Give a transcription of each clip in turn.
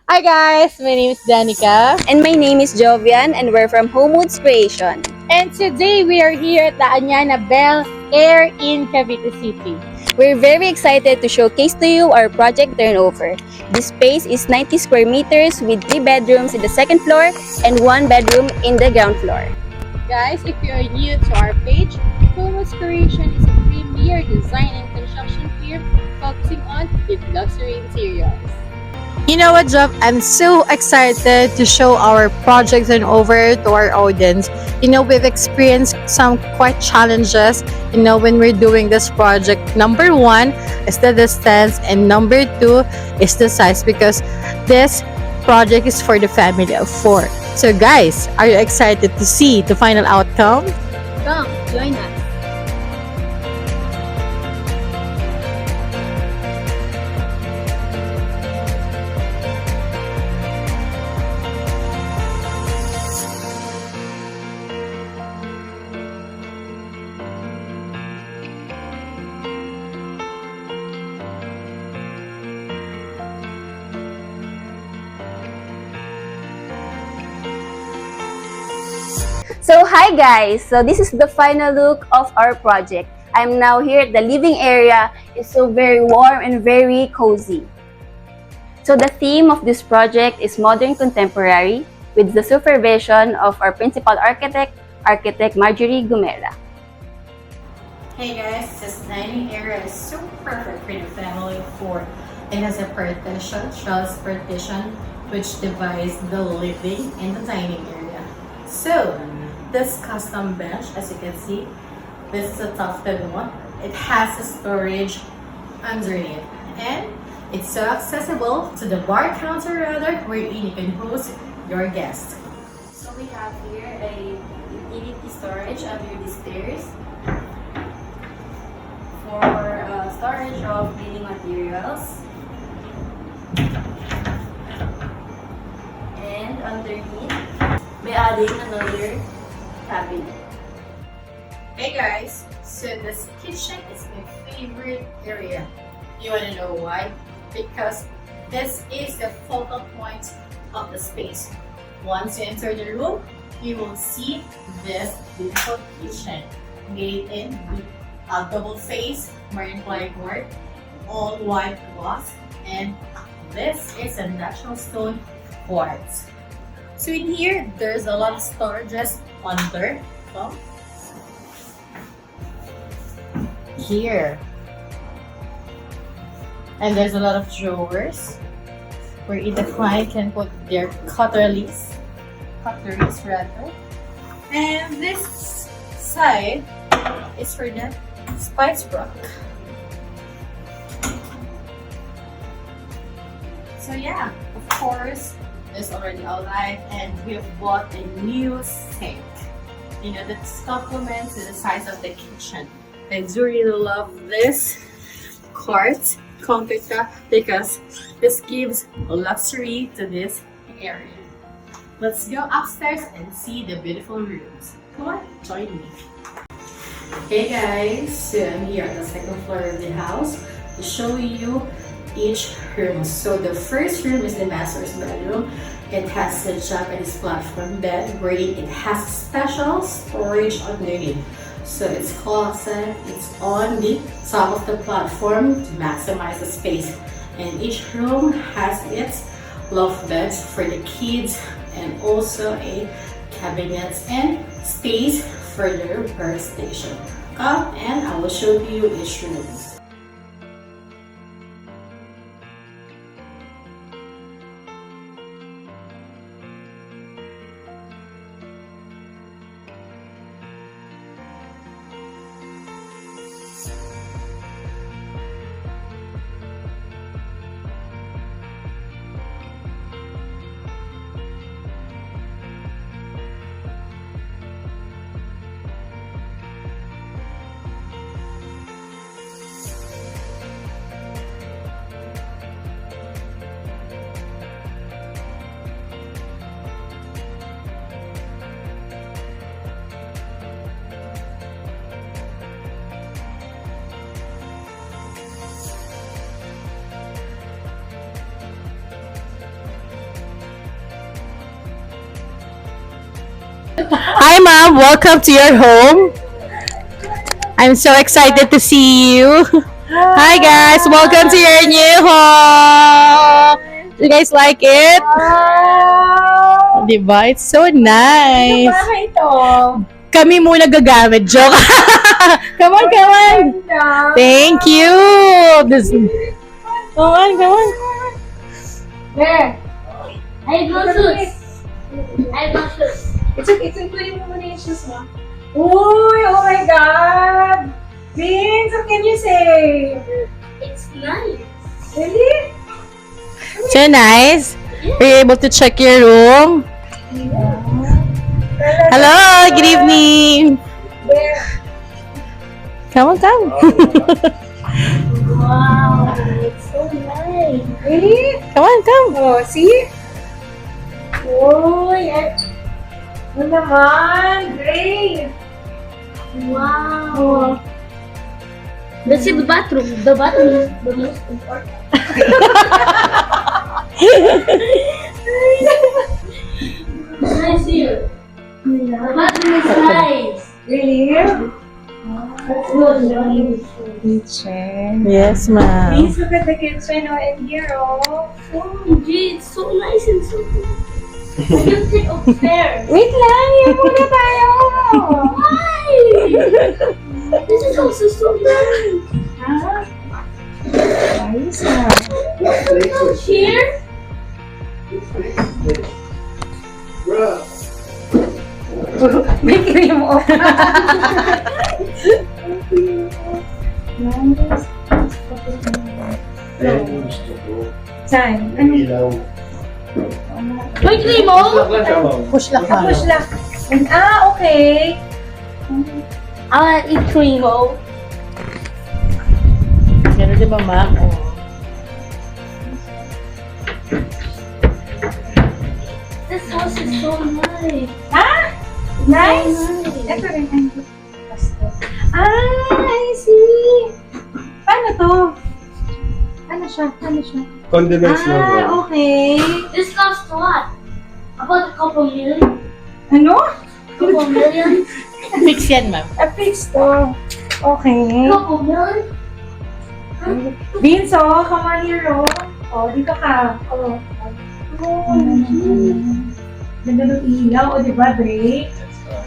Hi guys, my name is Danica. And my name is Jovian, and we're from Homewoods Creation. And today we are here at the Anyana Bell Air in Cavite City. We're very excited to showcase to you our project turnover. This space is 90 square meters with 3 bedrooms in the second floor and 1 bedroom in the ground floor. Guys, if you are new to our page, Homewoods Creation is a premier design and construction firm focusing on with luxury interiors. You know what, Jeff? I'm so excited to show our project and over to our audience. We've experienced some quite challenges, when we're doing this project. Number one is the distance, and number two is the size because this project is for the family of four. So, guys, are you excited to see the final outcome? Come, join us. So hi guys, so this is the final look of our project. I'm now here at the living area. It's so very warm and very cozy. So the theme of this project is modern contemporary with the supervision of our principal architect, Architect Marjorie Gumera. Hey guys, this dining area is so perfect for the family of four. It has a partition, trellis partition, which divides the living and the dining area. So, this custom bench, as you can see, this is a tufted one. It has a storage underneath, and it's so accessible to the bar counter rather, where you can host your guests. So we have here a utility storage under the stairs for storage of cleaning materials. And underneath, may adding another cabinet. Hey guys, so this kitchen is my favorite area. You wanna know why? Because this is the focal point of the space. Once you enter the room, you will see this beautiful kitchen made in double face marine plywood, all white gloss, and this is a natural stone quartz. So in here, there's a lot of storages under. So here, and there's a lot of drawers where the client can put their cutleries rather. And this side is for the spice rack. So yeah, of course, there's already a light, and we have bought a new sink. That complements the size of the kitchen. I do really love this quartz countertop because this gives luxury to this area. Let's go upstairs and see the beautiful rooms. Come on, join me. Hey guys, so I'm here on the second floor of the house to show you each room. So the first room is the master's bedroom. It has a Japanese platform bed where it has special storage underneath. So its closet is on the top of the platform to maximize the space. And each room has its loft beds for the kids and also a cabinet and space for their workstation. Come and I will show you each room. Hi, Mom. Welcome to your home. I'm so excited to see you. Hi, guys. Welcome to your new home. Do you guys like it? Wow! Diba? It's so nice. Bahay ito. Kami muna gagamit. Joke. Come on, come on. Ganda. Thank you. This... Come on, come on. There. I have no shoes. I have no shoes. It's okay. Kunin mo muna yung shoes mo. Uy! Oh my God! Vince, what can you say? It's nice. Really? So nice. Are you able to check your room? Hello, good evening. There. Come on, come. Wow, it's so nice. Really? Come on, come. Oh, see? Uy! Ano naman? Great! Wow. Let's see the bathroom. The bathroom is the most important. Nice here. The bathroom is nice. Really? That's good. Kitchen. Yes, ma'am. Please look at the kitchen and here, oh. Oh, gee, it's so nice and so good. I can take upstairs. Wait lang! Yan muna tayo! Why? This is also so nice. Ha? Ayos na. Not here. May cream off. Saan? Ano? Wait, Limo. Push lang, ma'am. Push lang. Okay. I want to eat Primo. Meron din ba, ma'am? Oh. This house is so nice. Ha? Nice? Nice. Ito rin. I see. Paano to? Ano siya? Condiments lang. Okay. This costs what? About a couple million? Ano? Couple million? Fix yan, ma'am. A-fix to. Okay. Couple million? Vince, oh, come on here, oh. Oh, dito ka. Oh. Ganda ng ilaw, o, di ba, Drake?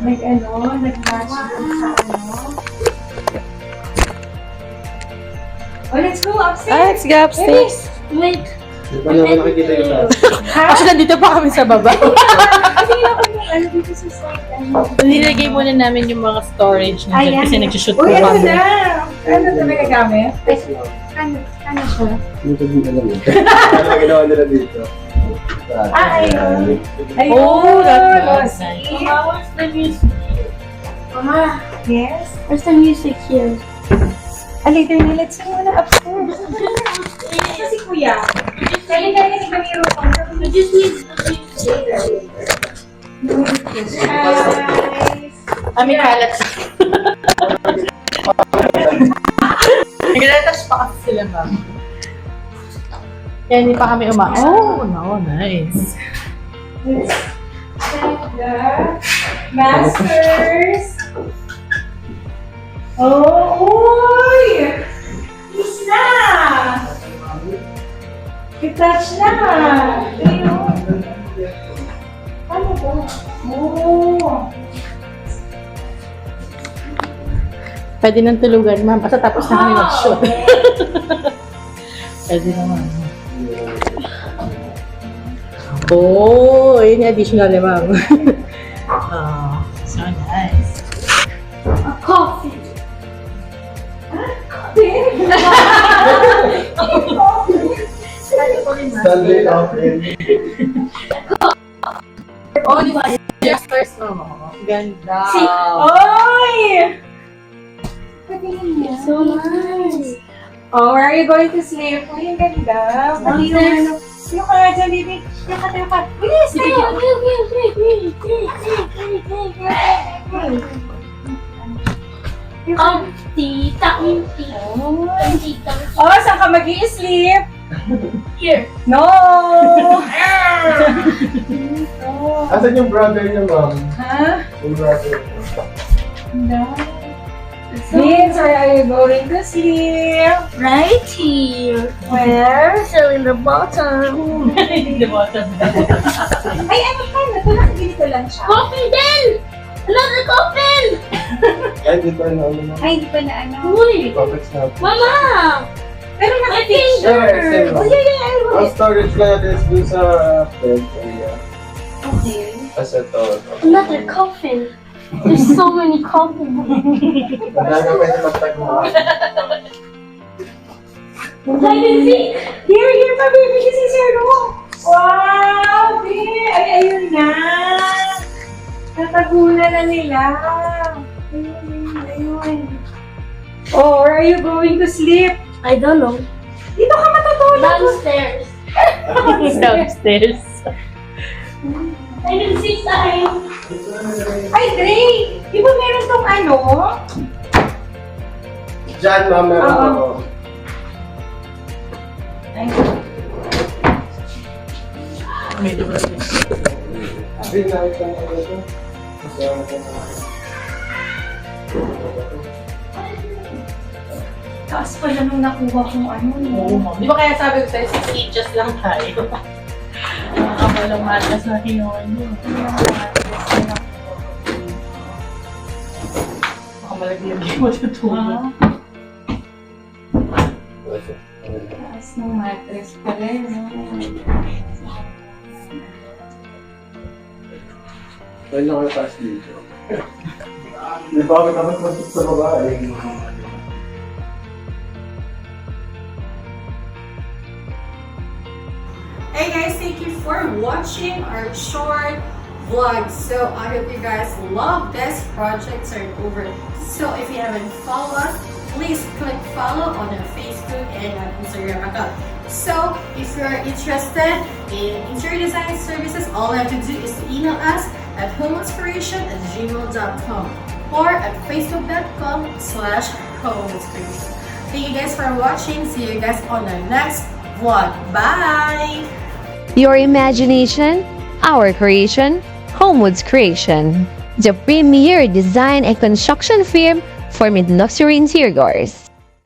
Nag-match dun sa ano. Oh, let's go upstairs. Let's go upstairs. Wait. Di ba naman nakikita yung taas? Ha? Actually, nandito pa kami sa baba. Kasi ako ng ano dito sa side. Nilagay muna namin yung mga storage na dyan Ayan. kasi nag-shoot po Uy, ano kami. na? Ano ito nagagamit? Ano siya? Hindi ko din alam eh. Ano ginawa nila dito? Ayun. Ayun. Oh, that's Oh, nice. see? Mama, where's the music? Mama, Yes. where's the music here? Later na, let's go na upstairs. Ito si Kuya. Kaya ni Camilo. I just need the music. Nice. Kami kalat siya. Nag-retouch pa kasi sila, ma'am. Kaya hindi pa kami Oh, no, nice. The masters. Oh, uy! Kiss na! I-touch na! Ayun. Ano ba? Oh! Pwede nang tulugan, ma'am. Basta tapos na kami mag-shoot. Pwede naman. Oh, yun yung additional ni ma'am. Oh, so nice. A coffee. Sunday open. Oh, di ba? Just first, ma'am. Ganda. See? Oy! Patingin mo. So nice. Oh, where are you going to sleep? Uy, ang ganda. Pati yung ano. Yung ka nga dyan, baby. Yung ka tayo ka. Bilis Okay, tayo! Tita, tita. Oh, saan ka mag-i-sleep? Here. No! No! Asan yung brother niya, ma'am? Ha? Yung brother. No. Vince, where are you going to sleep? Right here. Where? So in the bottom. The bottom. Ay, ano ka? Ganito lang siya. Coffin din! Another coffin! Ay, di pa na ano, ma'am. Ay, hindi pa na ano. Uy! Topics na. Mama! Pero My naka-picture. finger. Oh, yeah, I will. Ang storage na natin is dun sa bed area. Okay. Kasi ito. Another coffin. There's so many coffins. Wala na pwede magtaguan. Hide and seek! Here pa, baby. This is your room. Wow, babe. Ay, ayun na. Natagunan na nila. Ayun. Oh, where are you going to sleep? I don't know. Dito ka matutulog. Downstairs. Downstairs. Hide and seek time. Ay, Dre! Di ba meron tong ano? Diyan, ma'am, meron Oo. ako. Ay, Hindi na ito na ito. Kasi ako na. taas pala nung nakuha kong ano. Oo, ma'am. Di ba kaya sabi ko sa'yo, 6 inches lang tayo? Nakakabalang matas na kinuha niyo. Baka malaglag mo tutulog. Taas ng mattress pa rin. Pwede na kayo taas dito. Di ba ako tapos matut sa babae? Hey guys, thank you for watching our short vlog. So I hope you guys love this project starting over. So if you haven't followed us, please click follow on our Facebook and our Instagram account. So if you're interested in interior design services, all you have to do is to email us at homeinspiration@gmail.com or at facebook.com/homeinspiration. Thank you guys for watching. See you guys on our next vlog. Bye! Your imagination, our creation, Homewoods Creation, the premier design and construction firm for mid-luxury interiors.